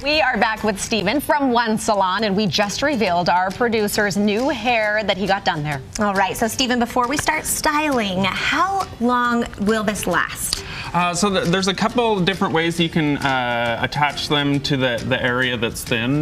We are back with Steven from 1Salon, and we just revealed our producer's new hair that he got done there. All right, so Steven, before we start styling, how long will this last? There's a couple different ways you can attach them to the area that's thin.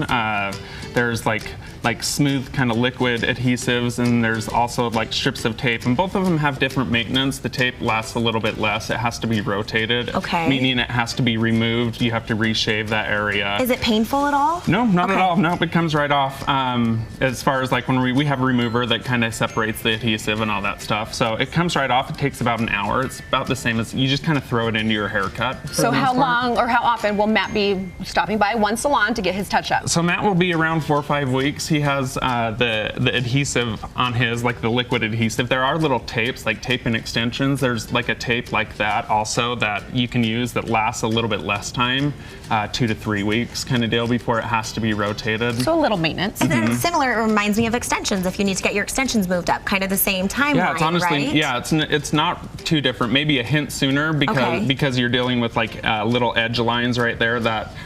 There's like smooth kind of liquid adhesives, and there's also like strips of tape, and both of them have different maintenance. The tape lasts a little bit less. It has to be rotated, meaning it has to be removed. You have to reshave that area. Is it painful at all? No, not at all. Nope, it comes right off. As far as like when we have a remover that kind of separates the adhesive and all that stuff, so it comes right off. It takes about an hour. It's about the same as you just kind of throw it into your haircut. So how long or how often will Matt be stopping by 1Salon to get his touch-up? So Matt will be around 4 or 5 weeks. He has the adhesive on his, like the liquid adhesive. There are little tapes, like tape and extensions. There's like a tape like that also that you can use that lasts a little bit less time, 2 to 3 weeks kind of deal before it has to be rotated. So a little maintenance. And then it's similar, it reminds me of extensions. If you need to get your extensions moved up, kind of the same timeline, yeah, it's honestly, right? yeah, it's not too different. Maybe a hint sooner because you're dealing with like little edge lines right there.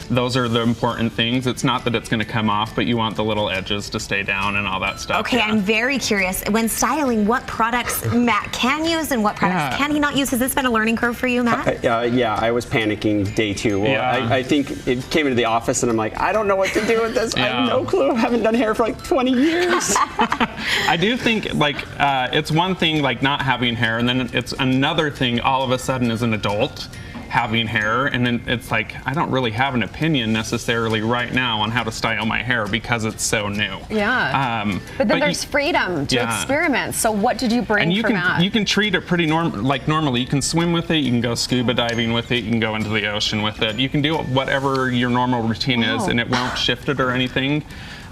Those are the important things. It's not that it's going to come off, but you want the little edges to stay down and all that stuff. Okay, yeah. I'm very curious. When styling, what products Matt can use and what products can he not use? Has this been a learning curve for you, Matt? Yeah, I was panicking day 2. Well, I think it came into the office and I'm like, I don't know what to do with this. I have no clue. I haven't done hair for like 20 years. I do think like it's one thing like not having hair, and then it's another thing all of a sudden as an adult having hair, and then it's like I don't really have an opinion necessarily right now on how to style my hair because it's so new. Yeah. But then there's freedom to experiment. So what did you bring for Matt? You can treat it pretty normally. You can swim with it, you can go scuba diving with it, you can go into the ocean with it. You can do whatever your normal routine is, and it won't shift it or anything.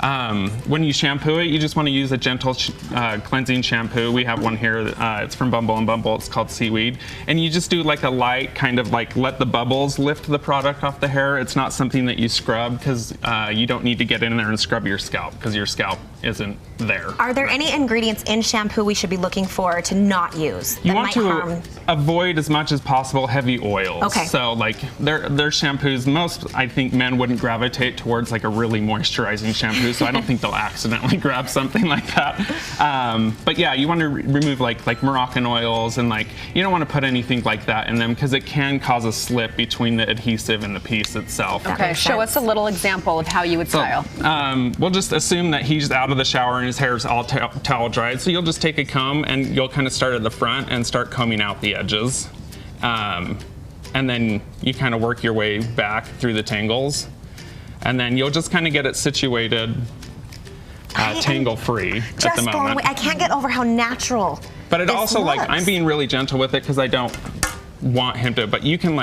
When you shampoo it, you just want to use a gentle cleansing shampoo. We have one here. It's from Bumble & Bumble. It's called Seaweed. And you just do like a light kind of like let the bubbles lift the product off the hair. It's not something that you scrub because you don't need to get in there and scrub your scalp because your scalp isn't there. Are there any ingredients in shampoo we should be looking for to not use that you want might to harm? Avoid as much as possible heavy oils. Okay. So like their shampoos, most I think men wouldn't gravitate towards like a really moisturizing shampoo. So I don't think they'll accidentally grab something like that. But yeah, you want to remove like Moroccan oils, and like you don't want to put anything like that in them because it can cause a slip between the adhesive and the piece itself. Okay, show us a little example of how you would style. We'll just assume that he's out of the shower and his hair's all towel dried. So you'll just take a comb and you'll kind of start at the front and start combing out the edges. And then you kind of work your way back through the tangles. And then you'll just kind of get it situated tangle-free at the moment. I can't get over how natural But it also, looks. like, I'm being really gentle with it because I don't want him to, but you can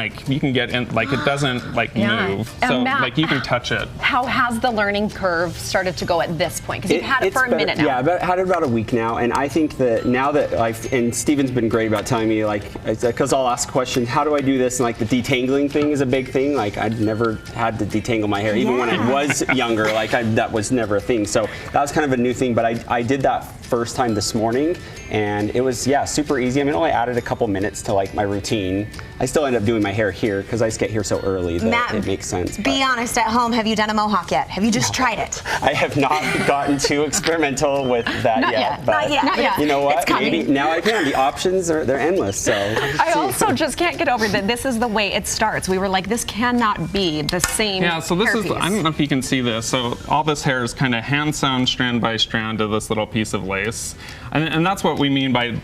get in, like it doesn't like move. So Matt, like you can touch it. How has the learning curve started to go at this point? Because you've had it for a minute now. Yeah, I've had it about a week now, and I think that now that and Steven's been great about telling me like, because I'll ask questions, how do I do this? And like the detangling thing is a big thing. Like I'd never had to detangle my hair, even when I was younger. Like that was never a thing. So that was kind of a new thing. But I did that first time this morning, and it was super easy. I mean, I only added a couple minutes to like my routine. I still end up doing my hair here because I just get here so early that Matt, it makes sense. Be honest at home, have you done a mohawk yet? Have you just tried it? I have not gotten too experimental with that yet. But Not yet. you know what? Maybe now I can. The options they're endless. So I also just can't get over that this is the way it starts. We were like, this cannot be the same. Yeah, so this hairpiece. I don't know if you can see this. So all this hair is kind of hand sewn strand by strand to this little piece of lace. And that's what we mean by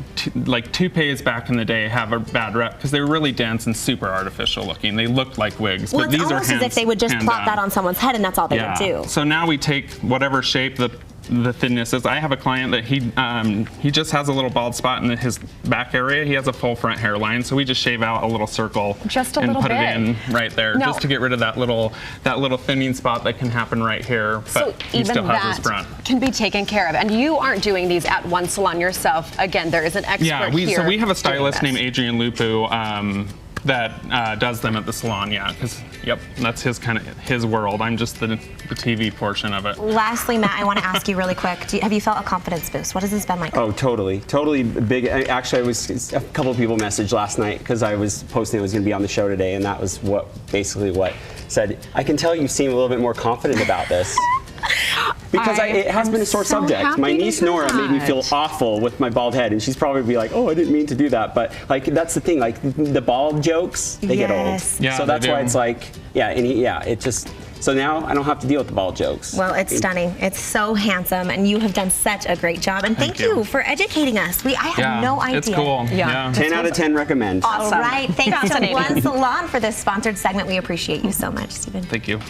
like toupees back in the day have a bad rep because they were really dense and super artificial looking. They looked like wigs, Well, but these are almost as if they would just plop that on someone's head and that's all they would do. So now we take whatever shape the thinness is. I have a client that he just has a little bald spot in his back area. He has a full front hairline, so we just shave out a little circle and put it in right there, just to get rid of that little thinning spot that can happen right here. But so he still has his front. Can be taken care of. And you aren't doing these at 1Salon yourself. Again, there is an expert here. So we have a stylist named Adrian Lupu that does them at the salon, because that's his world. I'm just the TV portion of it. Lastly, Matt, I want to ask you really quick, have you felt a confidence boost? What has this been like? Oh, totally big. Actually, a couple of people messaged last night because I was posting I was going to be on the show today, and that was basically what said, I can tell you seem a little bit more confident about this. Because it has been a sore subject. My niece Nora made me feel awful with my bald head, and she's probably be like, "Oh, I didn't mean to do that." But like, that's the thing. Like the bald jokes, they get old. Yeah, so that's they why do. it's like, it just. So now I don't have to deal with the bald jokes. Well, it's stunning. It's so handsome, and you have done such a great job. And thank you for educating us. I had no idea. It's cool. Yeah. 10 out of 10 recommend. Awesome. All right. Thanks to Fascinating. 1Salon for this sponsored segment. We appreciate you so much, Stephen. Thank you.